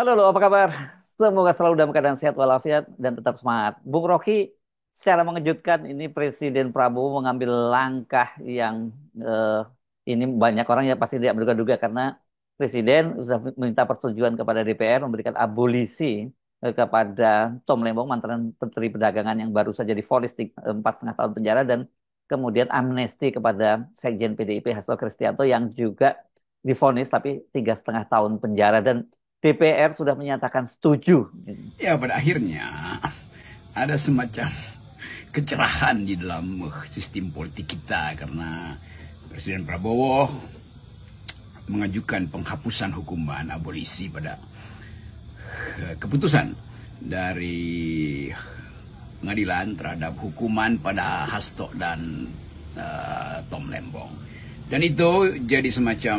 Halo, halo, apa kabar? Semoga selalu dalam keadaan sehat walafiat dan tetap semangat. Bung Rocky, secara mengejutkan ini Presiden Prabowo mengambil langkah yang eh, ini banyak orang ya pasti tidak berduga-duga karena Presiden sudah meminta persetujuan kepada DPR memberikan abolisi kepada Tom Lembong, mantan Menteri Perdagangan yang baru saja divonis 4,5 tahun penjara dan kemudian amnesti kepada Sekjen PDIP Hasto Kristianto yang juga divonis tapi 3,5 tahun penjara dan DPR sudah menyatakan setuju. Ya, pada akhirnya ada semacam kecerahan di dalam sistem politik kita karena Presiden Prabowo mengajukan penghapusan hukuman abolisi pada keputusan dari pengadilan terhadap hukuman pada Hasto dan Tom Lembong. Dan itu jadi semacam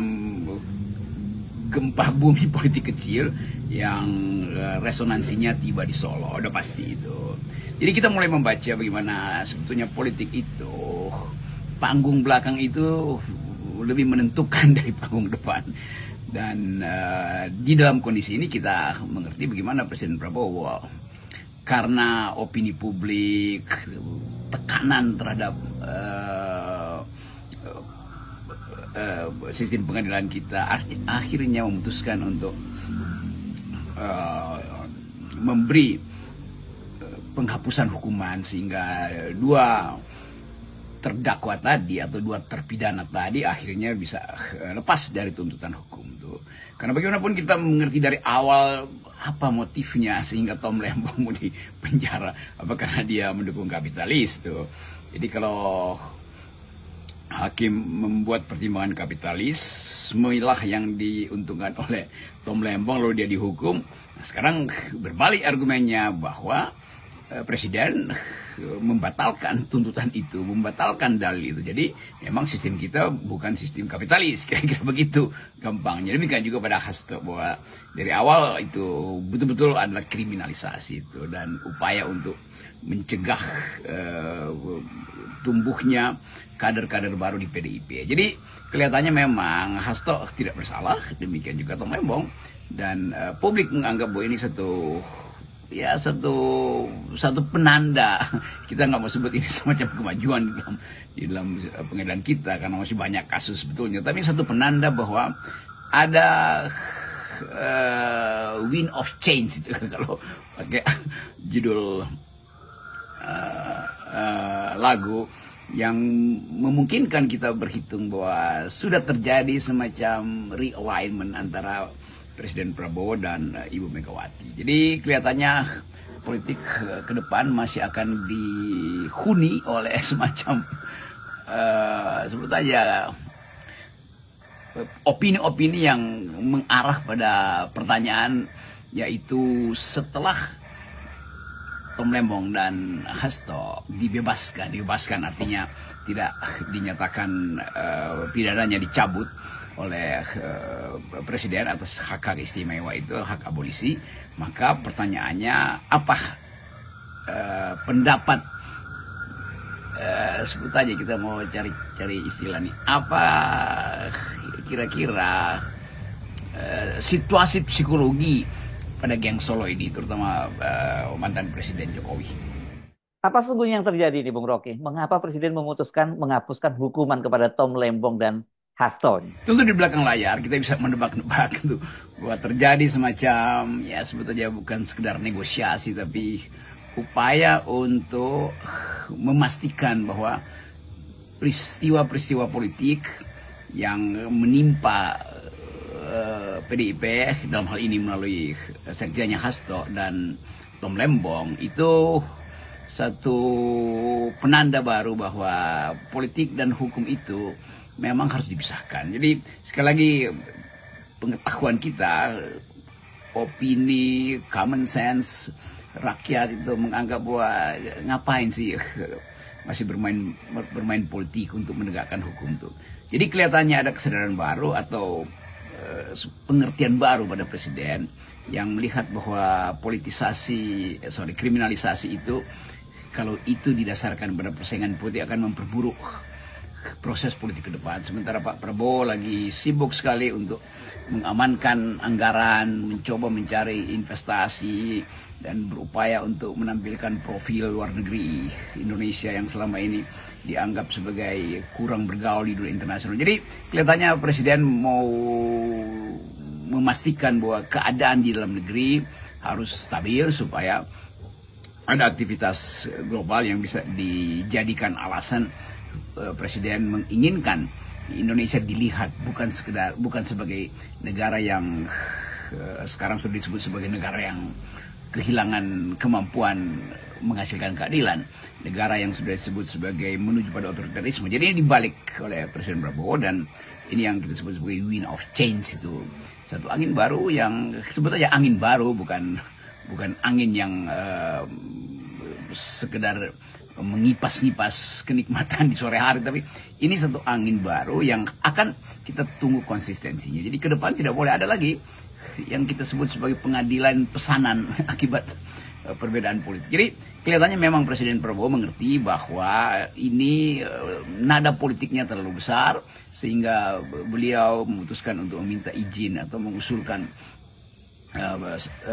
gempa bumi politik kecil yang resonansinya tiba di Solo, udah pasti itu. Jadi kita mulai membaca bagaimana sebetulnya politik itu, panggung belakang itu lebih menentukan dari panggung depan. Dan di dalam kondisi ini kita mengerti bagaimana Presiden Prabowo karena opini publik, tekanan terhadap sistem pengadilan kita akhirnya memutuskan untuk memberi penghapusan hukuman sehingga dua terdakwa tadi atau dua terpidana tadi akhirnya bisa lepas dari tuntutan hukum tuh. Karena bagaimanapun kita mengerti dari awal apa motifnya sehingga Tom Lembong mau di penjara, apa karena dia mendukung kapitalis tuh. Jadi kalau hakim membuat pertimbangan kapitalisme lah yang diuntungkan oleh Tom Lembong lalu dia dihukum. Nah, sekarang berbalik argumennya bahwa Presiden membatalkan tuntutan itu, membatalkan dalil itu. Jadi memang sistem kita bukan sistem kapitalis, kira-kira begitu gampangnya. Demikian juga pada Hasto bahwa dari awal itu betul-betul adalah kriminalisasi itu dan upaya untuk mencegah tumbuhnya kader-kader baru di PDIP. Jadi kelihatannya memang Hasto tidak bersalah, demikian juga Tom Lembong, dan publik menganggap bahwa ini satu penanda. Kita nggak mau sebut ini semacam kemajuan di dalam pengadilan kita karena masih banyak kasus sebetulnya, tapi satu penanda bahwa ada wind of change itu kalau pakai judul lagu yang memungkinkan kita berhitung bahwa sudah terjadi semacam realignment antara Presiden Prabowo dan Ibu Megawati. Jadi kelihatannya politik ke depan masih akan dihuni oleh semacam sebut aja opini-opini yang mengarah pada pertanyaan, yaitu setelah Tom Lembong dan Hasto dibebaskan artinya tidak dinyatakan pidananya dicabut oleh Presiden atas hak istimewa itu, hak abolisi, maka pertanyaannya apa pendapat sebut aja kita mau cari istilah nih, apa kira-kira situasi psikologi pada geng Solo ini, terutama mantan Presiden Jokowi. Apa sesungguhnya yang terjadi nih, Bung Rocky? Mengapa Presiden memutuskan menghapuskan hukuman kepada Tom Lembong dan Hasto? Tentu di belakang layar kita bisa menebak-nebak itu bahwa terjadi semacam ya sebetulnya bukan sekedar negosiasi tapi upaya untuk memastikan bahwa peristiwa-peristiwa politik yang menimpa PDIP dalam hal ini melalui sekjennya Hasto dan Tom Lembong itu satu penanda baru bahwa politik dan hukum itu memang harus dipisahkan. Jadi sekali lagi pengetahuan kita, opini, common sense rakyat itu menganggap bahwa ngapain sih masih bermain politik untuk menegakkan hukum itu. Jadi kelihatannya ada kesadaran baru atau pengertian baru pada Presiden yang melihat bahwa kriminalisasi itu kalau itu didasarkan pada persaingan politik akan memperburuk proses politik ke depan. Sementara Pak Prabowo lagi sibuk sekali untuk mengamankan anggaran, mencoba mencari investasi, dan berupaya untuk menampilkan profil luar negeri Indonesia yang selama ini dianggap sebagai kurang bergaul di dunia internasional. Jadi kelihatannya Presiden mau memastikan bahwa keadaan di dalam negeri harus stabil supaya ada aktivitas global yang bisa dijadikan alasan Presiden menginginkan Indonesia dilihat bukan sebagai negara yang sekarang sudah disebut sebagai negara yang kehilangan kemampuan menghasilkan keadilan, negara yang sudah disebut sebagai menuju pada otoritarisme. Jadi ini dibalik oleh Presiden Prabowo, dan ini yang kita sebut sebagai wind of change, itu satu angin baru yang sebetulnya angin baru, bukan angin yang sekedar mengipas-ngipas kenikmatan di sore hari, tapi ini satu angin baru yang akan kita tunggu konsistensinya. Jadi ke depan tidak boleh ada lagi yang kita sebut sebagai pengadilan pesanan akibat perbedaan politik. Jadi kelihatannya memang Presiden Prabowo mengerti bahwa ini nada politiknya terlalu besar, sehingga beliau memutuskan untuk meminta izin atau mengusulkan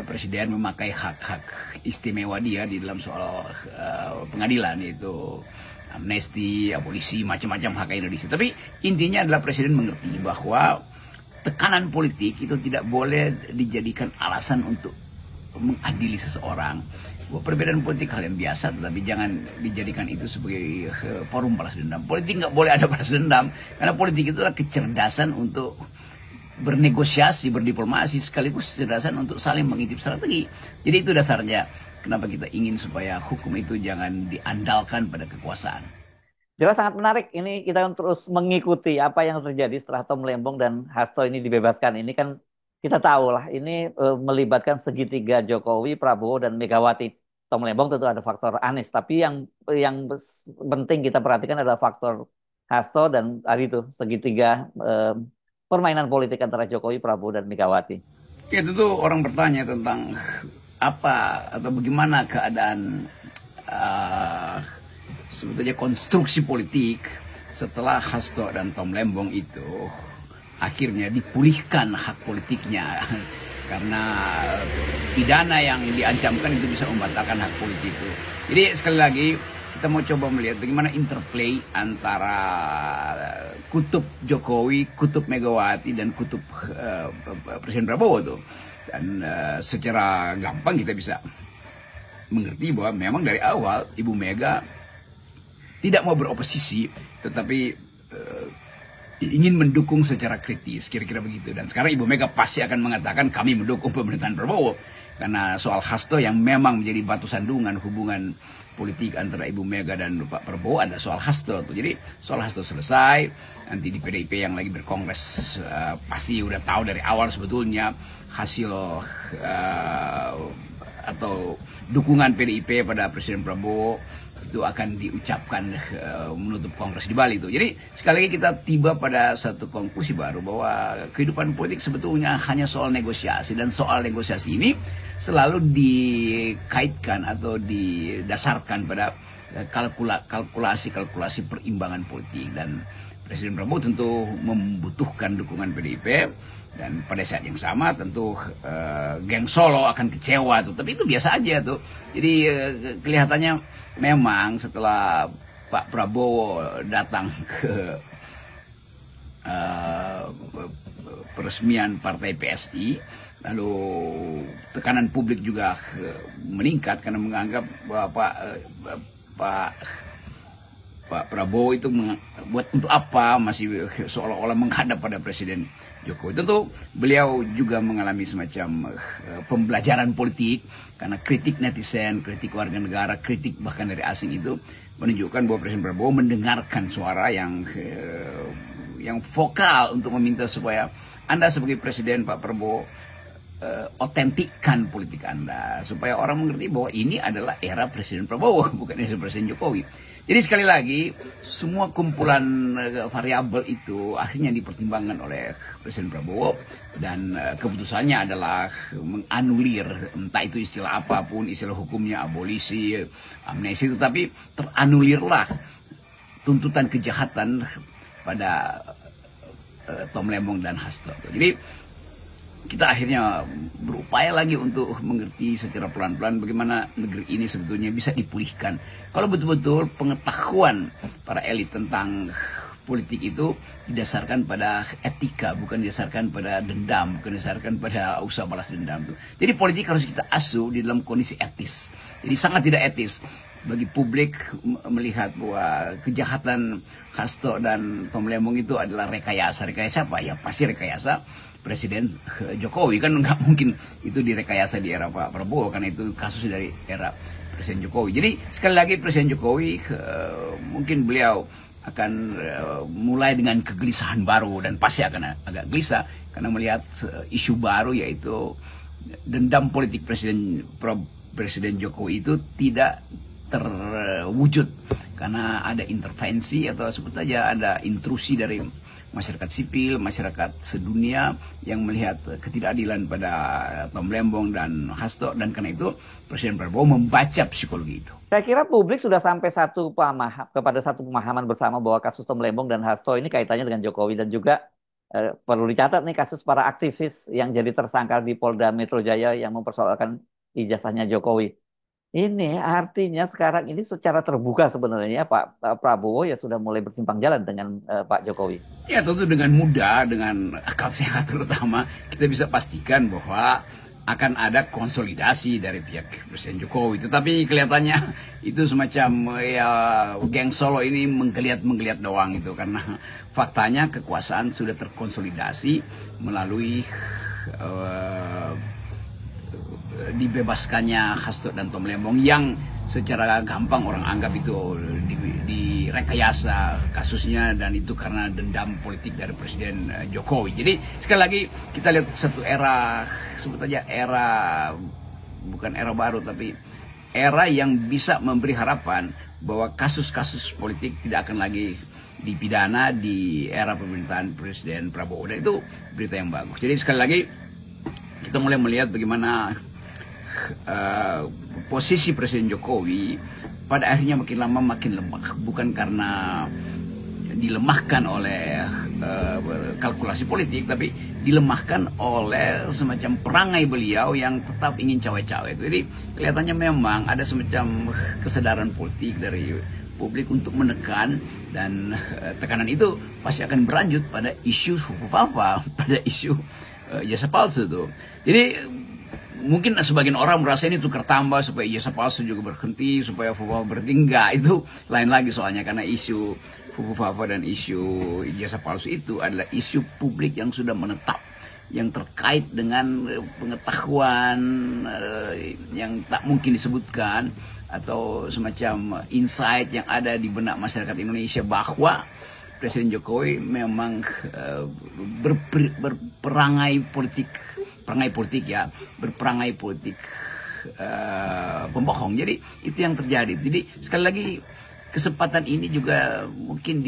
Presiden memakai hak-hak istimewa dia di dalam soal pengadilan, yaitu amnesti, abolisi, macam-macam hak Indonesia. Tapi intinya adalah Presiden mengerti bahwa tekanan politik itu tidak boleh dijadikan alasan untuk mengadili seseorang. Perbedaan politik hal yang biasa, tetapi jangan dijadikan itu sebagai forum balas dendam. Politik nggak boleh ada balas dendam, karena politik itu adalah kecerdasan untuk bernegosiasi, berdiplomasi, sekaligus kecerdasan untuk saling mengintip strategi. Jadi itu dasarnya kenapa kita ingin supaya hukum itu jangan diandalkan pada kekuasaan. Jelas sangat menarik. Ini kita terus mengikuti apa yang terjadi setelah Tom Lembong dan Hasto ini dibebaskan. Ini kan kita tahu lah, ini melibatkan segitiga Jokowi, Prabowo, dan Megawati. Tom Lembong tentu ada faktor Anies, tapi yang penting kita perhatikan adalah faktor Hasto dan tadi itu segitiga permainan politik antara Jokowi, Prabowo, dan Megawati. Ya, tentu orang bertanya tentang apa atau bagaimana keadaan sebetulnya konstruksi politik setelah Hasto dan Tom Lembong itu akhirnya dipulihkan hak politiknya, karena pidana yang diancamkan itu bisa membatalkan hak politik itu. Jadi sekali lagi kita mau coba melihat bagaimana interplay antara kutub Jokowi, kutub Megawati, dan kutub Presiden Prabowo tuh. Dan secara gampang kita bisa mengerti bahwa memang dari awal Ibu Mega tidak mau beroposisi, tetapi ingin mendukung secara kritis, kira-kira begitu. Dan sekarang Ibu Mega pasti akan mengatakan kami mendukung pemerintahan Prabowo, karena soal Hasto yang memang menjadi batu sandungan hubungan politik antara Ibu Mega dan Pak Prabowo ada soal Hasto. Jadi soal Hasto selesai, nanti di PDIP yang lagi berkongres pasti udah tahu dari awal sebetulnya hasil atau dukungan PDIP pada Presiden Prabowo itu akan diucapkan menutup kongres di Bali itu. Jadi sekali lagi kita tiba pada satu konklusi baru bahwa kehidupan politik sebetulnya hanya soal negosiasi, dan soal negosiasi ini selalu dikaitkan atau didasarkan pada kalkulasi perimbangan politik. Dan Presiden Prabowo tentu membutuhkan dukungan PDIP, dan pada saat yang sama tentu geng Solo akan kecewa tuh. Tapi itu biasa aja tuh. Jadi kelihatannya memang setelah Pak Prabowo datang ke peresmian partai PSI, lalu tekanan publik juga meningkat karena menganggap bahwa Pak Prabowo itu buat untuk apa masih seolah-olah menghadap pada Presiden Jokowi. Tentu beliau juga mengalami semacam pembelajaran politik, karena kritik netizen, kritik warga negara, kritik bahkan dari asing itu menunjukkan bahwa Presiden Prabowo mendengarkan suara yang vokal untuk meminta supaya Anda sebagai Presiden, Pak Prabowo, otentikkan politik Anda, supaya orang mengerti bahwa ini adalah era Presiden Prabowo, bukan era Presiden Jokowi. Jadi sekali lagi, semua kumpulan variabel itu akhirnya dipertimbangkan oleh Presiden Prabowo, dan keputusannya adalah menganulir, entah itu istilah apapun, istilah hukumnya abolisi, amnesti, tetapi teranulirlah tuntutan kejahatan pada Tom Lembong dan Hasto. Jadi kita akhirnya berupaya lagi untuk mengerti secara pelan-pelan bagaimana negeri ini sebetulnya bisa dipulihkan. Kalau betul-betul pengetahuan para elit tentang politik itu didasarkan pada etika, bukan didasarkan pada dendam, bukan didasarkan pada usaha balas dendam. Jadi politik harus kita asuh di dalam kondisi etis. Jadi sangat tidak etis bagi publik melihat bahwa kejahatan Hasto dan Tom Lembong itu adalah rekayasa. Rekayasa apa? Ya pasti rekayasa Presiden Jokowi, kan nggak mungkin itu direkayasa di era Pak Prabowo, karena itu kasus dari era Presiden Jokowi. Jadi sekali lagi Presiden Jokowi mungkin beliau akan mulai dengan kegelisahan baru, dan pasti akan agak gelisah karena melihat isu baru, yaitu dendam politik Presiden Jokowi itu tidak terwujud karena ada intervensi atau sebut saja ada intrusi dari masyarakat sipil, masyarakat sedunia yang melihat ketidakadilan pada Tom Lembong dan Hasto, dan karena itu Presiden Prabowo membaca psikologi itu. Saya kira publik sudah sampai kepada satu pemahaman bersama bahwa kasus Tom Lembong dan Hasto ini kaitannya dengan Jokowi, dan juga perlu dicatat nih kasus para aktivis yang jadi tersangka di Polda Metro Jaya yang mempersoalkan ijazahnya Jokowi. Ini artinya sekarang ini secara terbuka sebenarnya Pak Prabowo ya sudah mulai bersimpang jalan dengan Pak Jokowi. Ya tentu dengan mudah, dengan akal sehat terutama, kita bisa pastikan bahwa akan ada konsolidasi dari pihak Presiden Jokowi. Tetapi kelihatannya itu semacam ya geng Solo ini menggeliat doang itu, karena faktanya kekuasaan sudah terkonsolidasi melalui dibebaskannya Hasto dan Tom Lembong yang secara gampang orang anggap itu direkayasa kasusnya, dan itu karena dendam politik dari Presiden Jokowi. Jadi sekali lagi kita lihat satu era, sebut saja era, bukan era baru tapi era yang bisa memberi harapan bahwa kasus-kasus politik tidak akan lagi dipidana di era pemerintahan Presiden Prabowo, dan itu berita yang bagus. Jadi sekali lagi kita mulai melihat bagaimana posisi Presiden Jokowi pada akhirnya makin lama makin lemah, bukan karena dilemahkan oleh kalkulasi politik, tapi dilemahkan oleh semacam perangai beliau yang tetap ingin cawe-cawe. Jadi kelihatannya memang ada semacam kesadaran politik dari publik untuk menekan, dan tekanan itu pasti akan berlanjut pada isu Fufufafa, pada isu ijazah palsu itu. Jadi mungkin sebagian orang merasa ini tukar tambah supaya ijazah palsu juga berhenti, supaya Fufufafa berhenti. Enggak, itu lain lagi soalnya, karena isu Fufufafa dan isu ijazah palsu itu adalah isu publik yang sudah menetap, yang terkait dengan pengetahuan yang tak mungkin disebutkan, atau semacam insight yang ada di benak masyarakat Indonesia bahwa Presiden Jokowi memang berperangai politik pembohong. Jadi itu yang terjadi. Jadi sekali lagi kesempatan ini juga mungkin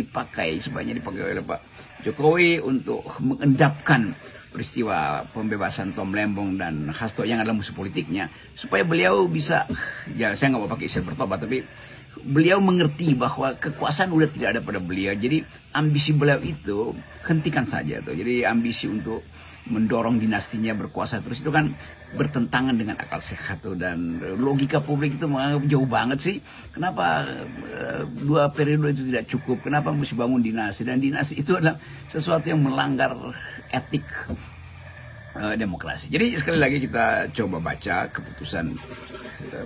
sebaiknya dipakai oleh Pak Jokowi untuk mengendapkan peristiwa pembebasan Tom Lembong dan Hasto yang adalah musuh politiknya, supaya beliau bisa, ya saya nggak mau pakai istilah bertobat, tapi beliau mengerti bahwa kekuasaan udah tidak ada pada beliau. Jadi ambisi beliau itu hentikan saja tuh. Jadi ambisi untuk mendorong dinastinya berkuasa terus itu kan bertentangan dengan akal sehat tuh, dan logika publik itu menganggap jauh banget sih. Kenapa 2 periode itu tidak cukup? Kenapa mesti bangun dinasti? Dan dinasti itu adalah sesuatu yang melanggar etik demokrasi. Jadi sekali lagi kita coba baca keputusan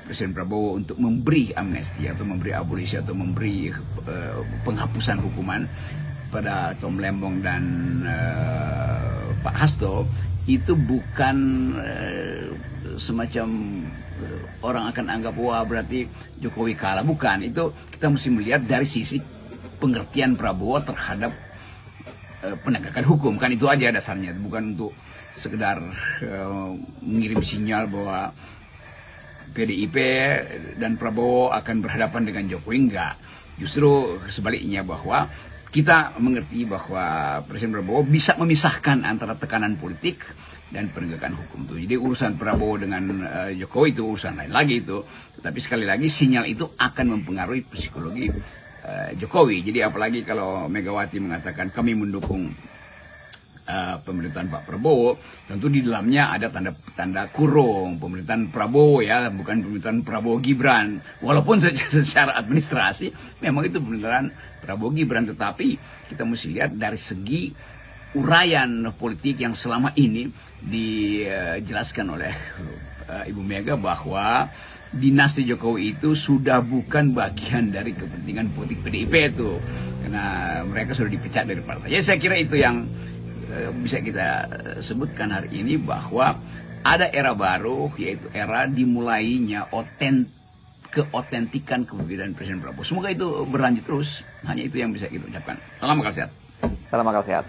Presiden Prabowo untuk memberi amnesti atau memberi abolisi atau memberi penghapusan hukuman pada Tom Lembong dan Pak Hasto. Itu bukan semacam orang akan anggap wah berarti Jokowi kalah. Bukan, itu kita mesti melihat dari sisi pengertian Prabowo terhadap penegakan hukum. Kan itu aja dasarnya, bukan untuk sekedar mengirim sinyal bahwa PDIP dan Prabowo akan berhadapan dengan Jokowi. Enggak, justru sebaliknya, bahwa kita mengerti bahwa Presiden Prabowo bisa memisahkan antara tekanan politik dan penegakan hukum itu. Jadi urusan Prabowo dengan Jokowi itu urusan lain lagi itu. Tetapi sekali lagi sinyal itu akan mempengaruhi psikologi Jokowi. Jadi apalagi kalau Megawati mengatakan kami mendukung pemerintahan Pak Prabowo, tentu di dalamnya ada tanda kurung pemerintahan Prabowo ya, bukan pemerintahan Prabowo Gibran. Walaupun secara administrasi memang itu pemerintahan Prabowo Gibran, tetapi kita mesti lihat dari segi uraian politik yang selama ini dijelaskan oleh Ibu Mega bahwa dinasti Jokowi itu sudah bukan bagian dari kepentingan politik PDIP itu, karena mereka sudah dipecat dari partai. Ya saya kira itu yang bisa kita sebutkan hari ini, bahwa ada era baru, yaitu era dimulainya keotentikan kepemimpinan Presiden Prabowo. Semoga itu berlanjut terus. Hanya itu yang bisa kita ucapkan. Salam akal sehat. Salam akal sehat.